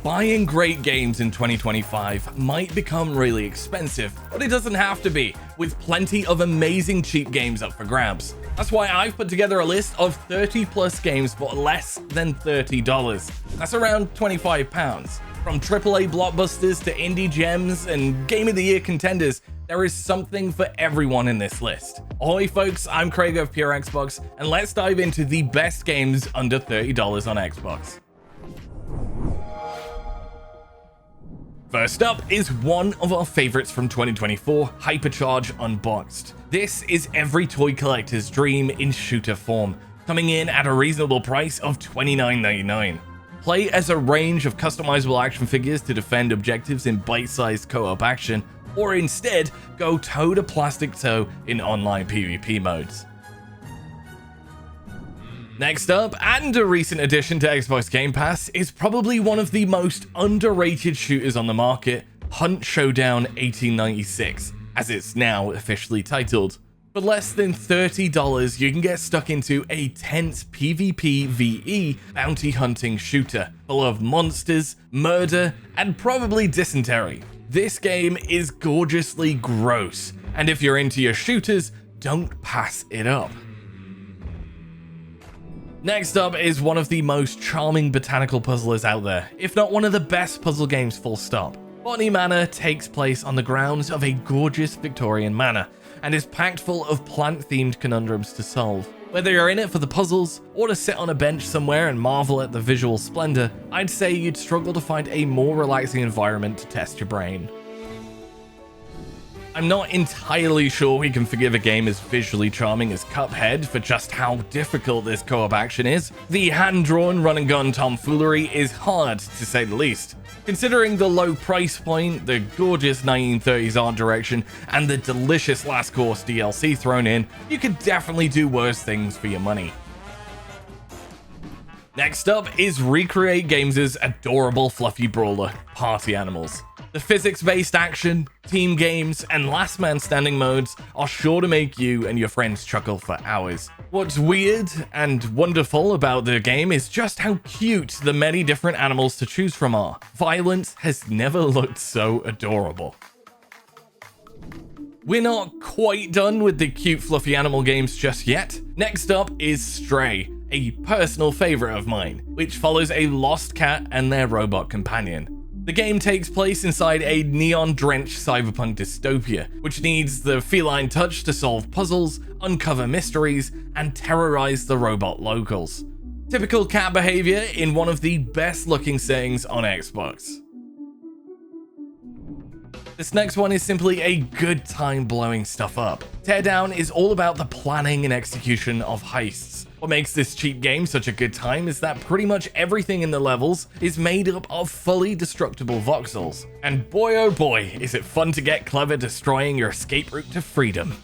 Buying great games in 2025 might become really expensive, but it doesn't have to be, with plenty of amazing cheap games up for grabs. That's why I've put together a list of 30 plus games for less than $30. That's around £25. From AAA blockbusters to indie gems and Game of the Year contenders, there is something for everyone in this list. Ahoy folks, I'm Craig of Pure Xbox, and let's dive into the best games under $30 on Xbox. First up is one of our favorites from 2024, Hypercharge Unboxed. This is every toy collector's dream in shooter form, coming in at a reasonable price of $29.99. Play as a range of customizable action figures to defend objectives in bite-sized co-op action, or instead go toe to plastic toe in online PvP modes. Next up, and a recent addition to Xbox Game Pass, is probably one of the most underrated shooters on the market, Hunt Showdown 1896, as it's now officially titled. For less than $30, you can get stuck into a tense PvP VE bounty hunting shooter, full of monsters, murder, and probably dysentery. This game is gorgeously gross, and if you're into your shooters, don't pass it up. Next up is one of the most charming botanical puzzlers out there, if not one of the best puzzle games full stop. Botany Manor takes place on the grounds of a gorgeous Victorian manor, and is packed full of plant-themed conundrums to solve. Whether you're in it for the puzzles, or to sit on a bench somewhere and marvel at the visual splendor, I'd say you'd struggle to find a more relaxing environment to test your brain. I'm not entirely sure we can forgive a game as visually charming as Cuphead for just how difficult this co-op action is. The hand-drawn run-and-gun tomfoolery is hard, to say the least. Considering the low price point, the gorgeous 1930s art direction, and the delicious Last Course DLC thrown in, you could definitely do worse things for your money. Next up is Recreate Games' adorable fluffy brawler, Party Animals. The physics-based action, team games, and last man standing modes are sure to make you and your friends chuckle for hours. What's weird and wonderful about the game is just how cute the many different animals to choose from are. Violence has never looked so adorable. We're not quite done with the cute fluffy animal games just yet. Next up is Stray, a personal favorite of mine, which follows a lost cat and their robot companion. The game takes place inside a neon-drenched cyberpunk dystopia, which needs the feline touch to solve puzzles, uncover mysteries, and terrorize the robot locals. Typical cat behavior in one of the best-looking settings on Xbox. This next one is simply a good time blowing stuff up. Teardown is all about the planning and execution of heists. What makes this cheap game such a good time is that pretty much everything in the levels is made up of fully destructible voxels. And boy oh boy, is it fun to get clever destroying your escape route to freedom.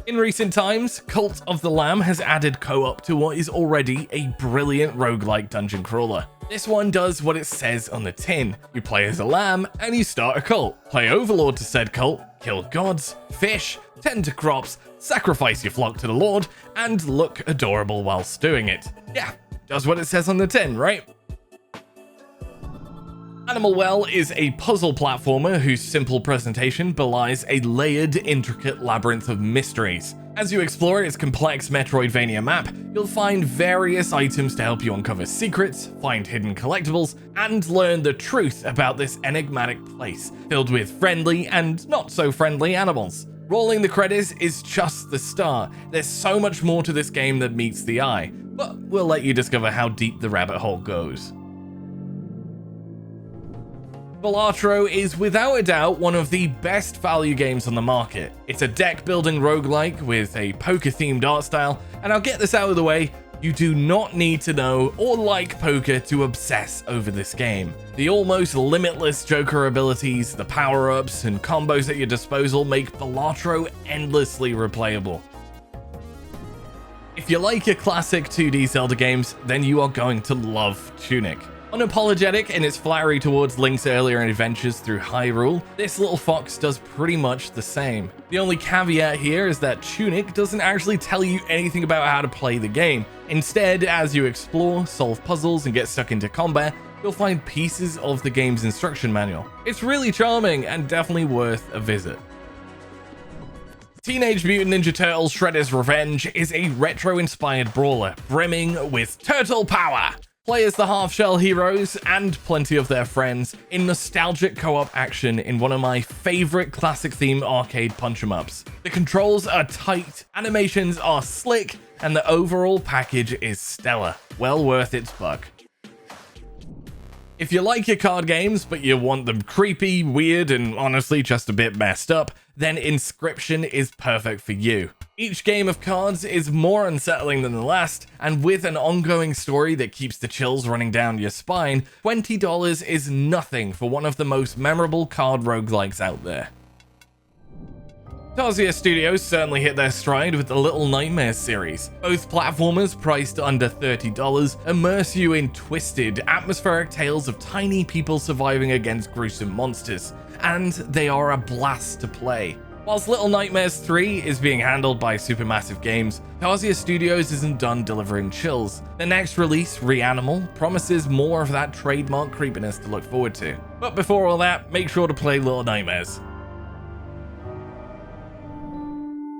In recent times, Cult of the Lamb has added co-op to what is already a brilliant roguelike dungeon crawler. This one does what it says on the tin. You play as a lamb and you start a cult. Play overlord to said cult, kill gods, fish, tend to crops, sacrifice your flock to the lord, and look adorable whilst doing it. Yeah, does what it says on the tin, right? Animal Well is a puzzle platformer whose simple presentation belies a layered, intricate labyrinth of mysteries. As you explore its complex Metroidvania map, you'll find various items to help you uncover secrets, find hidden collectibles, and learn the truth about this enigmatic place, filled with friendly and not so friendly animals. Rolling the credits is just the start. There's so much more to this game that meets the eye, but we'll let you discover how deep the rabbit hole goes. Balatro is without a doubt one of the best value games on the market. It's a deck building roguelike with a poker themed art style, and I'll get this out of the way, you do not need to know or like poker to obsess over this game. The almost limitless Joker abilities, the power-ups, and combos at your disposal make Balatro endlessly replayable. If you like your classic 2D Zelda games, then you are going to love Tunic. Unapologetic in its flattery towards Link's earlier adventures through Hyrule, this little fox does pretty much the same. The only caveat here is that Tunic doesn't actually tell you anything about how to play the game. Instead, as you explore, solve puzzles, and get stuck into combat, you'll find pieces of the game's instruction manual. It's really charming and definitely worth a visit. Teenage Mutant Ninja Turtles Shredder's Revenge is a retro-inspired brawler brimming with turtle power. Play as the half-shell heroes and plenty of their friends in nostalgic co-op action in one of my favorite classic-themed arcade punch-em-ups. The controls are tight, animations are slick, and the overall package is stellar. Well worth its buck. If you like your card games, but you want them creepy, weird, and honestly just a bit messed up, then Inscryption is perfect for you. Each game of cards is more unsettling than the last, and with an ongoing story that keeps the chills running down your spine, $20 is nothing for one of the most memorable card roguelikes out there. Tarsier Studios certainly hit their stride with the Little Nightmares series. Both platformers priced under $30 immerse you in twisted, atmospheric tales of tiny people surviving against gruesome monsters, and they are a blast to play. Whilst Little Nightmares 3 is being handled by Supermassive Games, Tarsier Studios isn't done delivering chills. The next release, Reanimal, promises more of that trademark creepiness to look forward to. But before all that, make sure to play Little Nightmares.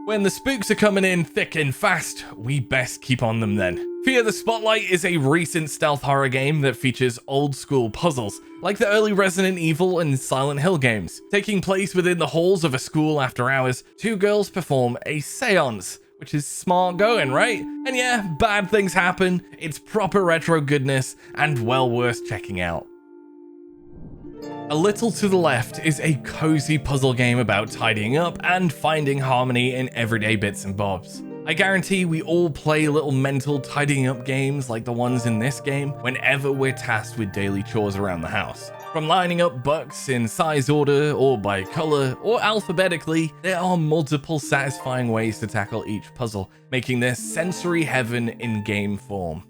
When the spooks are coming in thick and fast, we best keep on them then. Fear the Spotlight is a recent stealth horror game that features old school puzzles, like the early Resident Evil and Silent Hill games. Taking place within the halls of a school after hours, two girls perform a seance, which is smart going, right? And yeah, bad things happen, it's proper retro goodness, and well worth checking out. A Little to the Left is a cozy puzzle game about tidying up and finding harmony in everyday bits and bobs. I guarantee we all play little mental tidying up games like the ones in this game whenever we're tasked with daily chores around the house. From lining up bucks in size order or by color or alphabetically, there are multiple satisfying ways to tackle each puzzle, making this sensory heaven in game form.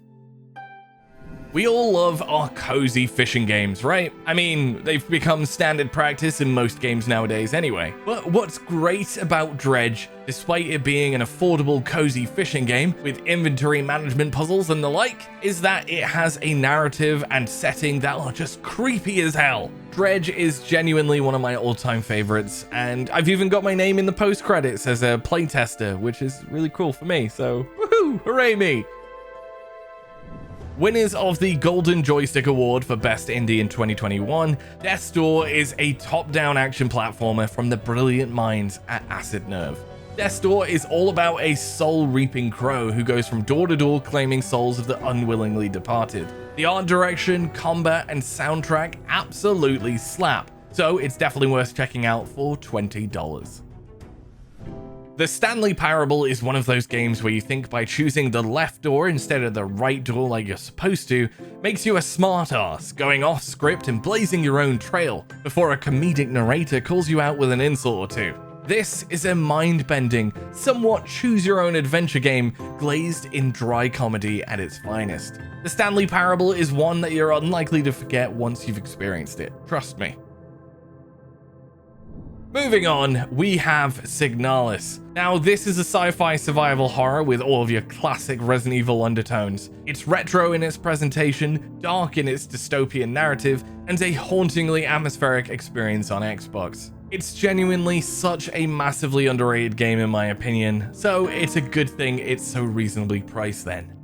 We all love our cozy fishing games, right? I mean, they've become standard practice in most games nowadays anyway. But what's great about Dredge, despite it being an affordable cozy fishing game with inventory management puzzles and the like, is that it has a narrative and setting that are just creepy as hell. Dredge is genuinely one of my all-time favorites, and I've even got my name in the post-credits as a playtester, which is really cool for me, so woohoo, hooray me! Winners of the Golden Joystick Award for Best Indie in 2021, Death's Door is a top-down action platformer from the brilliant minds at Acid Nerve. Death's Door is all about a soul-reaping crow who goes from door to door claiming souls of the unwillingly departed. The art direction, combat, and soundtrack absolutely slap, so it's definitely worth checking out for $20. The Stanley Parable is one of those games where you think by choosing the left door instead of the right door like you're supposed to, makes you a smartass, going off script and blazing your own trail, before a comedic narrator calls you out with an insult or two. This is a mind-bending, somewhat choose-your-own-adventure game glazed in dry comedy at its finest. The Stanley Parable is one that you're unlikely to forget once you've experienced it, trust me. Moving on, we have SIGNALIS. Now, this is a sci-fi survival horror with all of your classic Resident Evil undertones. It's retro in its presentation, dark in its dystopian narrative, and a hauntingly atmospheric experience on Xbox. It's genuinely such a massively underrated game in my opinion, so it's a good thing it's so reasonably priced then.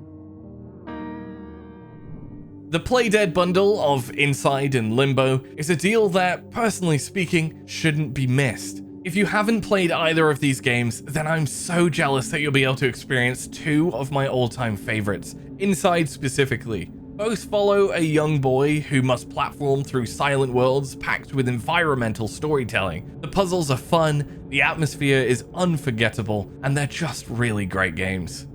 The Playdead bundle of Inside and Limbo is a deal that, personally speaking, shouldn't be missed. If you haven't played either of these games, then I'm so jealous that you'll be able to experience two of my all-time favorites, Inside specifically. Both follow a young boy who must platform through silent worlds packed with environmental storytelling. The puzzles are fun, the atmosphere is unforgettable, and they're just really great games.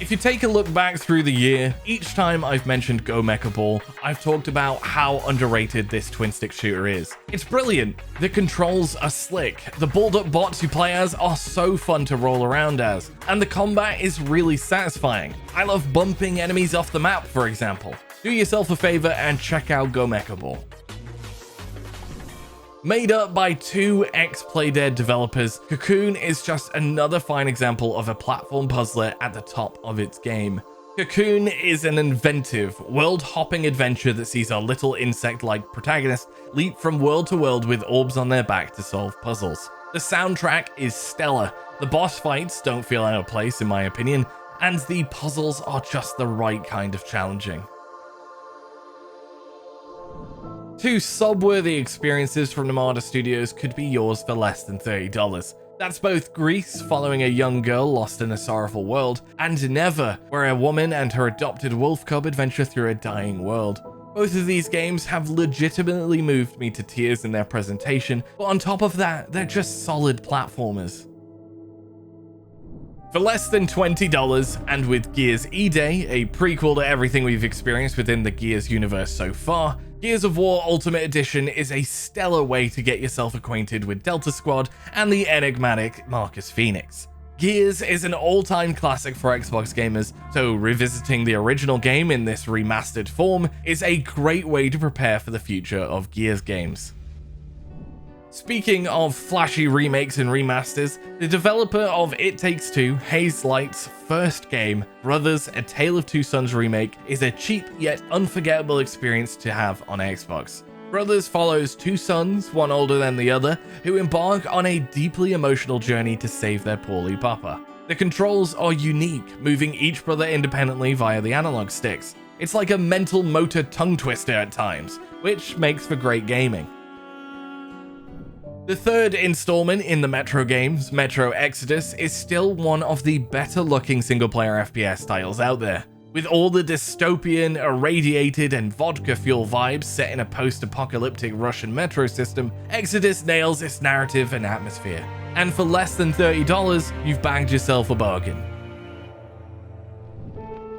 If you take a look back through the year, each time I've mentioned Go Mecha Ball, I've talked about how underrated this twin-stick shooter is. It's brilliant, the controls are slick, the balled-up bots you play as are so fun to roll around as, and the combat is really satisfying. I love bumping enemies off the map, for example. Do yourself a favor and check out Go Mecha Ball. Made up by two ex-Playdead developers, Cocoon is just another fine example of a platform puzzler at the top of its game. Cocoon is an inventive, world-hopping adventure that sees our little insect-like protagonist leap from world to world with orbs on their back to solve puzzles. The soundtrack is stellar, the boss fights don't feel out of place in my opinion, and the puzzles are just the right kind of challenging. Two sub-worthy experiences from Nomada Studios could be yours for less than $30. That's both GRIS, following a young girl lost in a sorrowful world, and NEVA, where a woman and her adopted wolf cub adventure through a dying world. Both of these games have legitimately moved me to tears in their presentation, but on top of that, they're just solid platformers. For less than $20, and with Gears E-Day, a prequel to everything we've experienced within the Gears universe so far, Gears of War Ultimate Edition is a stellar way to get yourself acquainted with Delta Squad and the enigmatic Marcus Phoenix. Gears is an all-time classic for Xbox gamers, so revisiting the original game in this remastered form is a great way to prepare for the future of Gears games. Speaking of flashy remakes and remasters, the developer of It Takes Two, Hazelight's first game, Brothers: A Tale of Two Sons remake, is a cheap yet unforgettable experience to have on Xbox. Brothers follows two sons, one older than the other, who embark on a deeply emotional journey to save their poorly papa. The controls are unique, moving each brother independently via the analog sticks. It's like a mental motor tongue twister at times, which makes for great gaming. The third installment in the Metro games, Metro Exodus, is still one of the better looking single player FPS titles out there. With all the dystopian, irradiated, and vodka fuel vibes set in a post-apocalyptic Russian metro system, Exodus nails its narrative and atmosphere. And for less than $30, you've bagged yourself a bargain.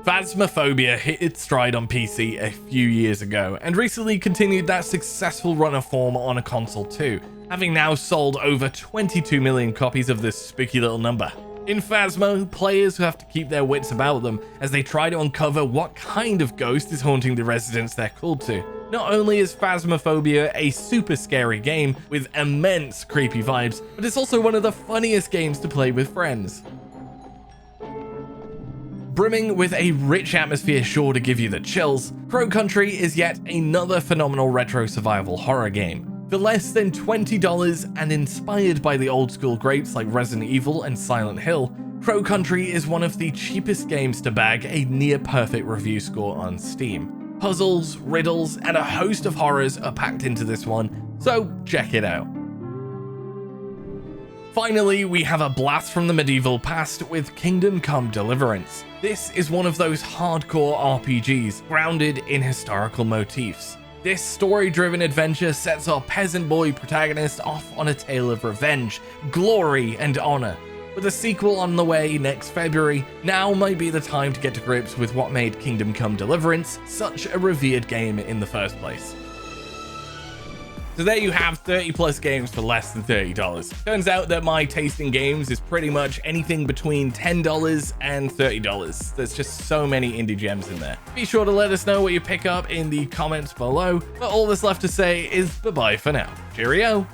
Phasmophobia hit its stride on PC a few years ago, and recently continued that successful run of form on a console too, having now sold over 22 million copies of this spooky little number. In Phasmo, players have to keep their wits about them as they try to uncover what kind of ghost is haunting the residents they're called to. Not only is Phasmophobia a super scary game with immense creepy vibes, but it's also one of the funniest games to play with friends. Brimming with a rich atmosphere sure to give you the chills, Crow Country is yet another phenomenal retro survival horror game. For less than $20 and inspired by the old school greats like Resident Evil and Silent Hill, Crow Country is one of the cheapest games to bag a near perfect review score on Steam. Puzzles, riddles, and a host of horrors are packed into this one, so check it out. Finally, we have a blast from the medieval past with Kingdom Come Deliverance. This is one of those hardcore RPGs grounded in historical motifs. This story-driven adventure sets our peasant boy protagonist off on a tale of revenge, glory, and honor. With a sequel on the way next February, now might be the time to get to grips with what made Kingdom Come Deliverance such a revered game in the first place. So there you have 30 plus games for less than $30. Turns out that my taste in games is pretty much anything between $10 and $30. There's just so many indie gems in there. Be sure to let us know what you pick up in the comments below, but all that's left to say is bye-bye for now. Cheerio!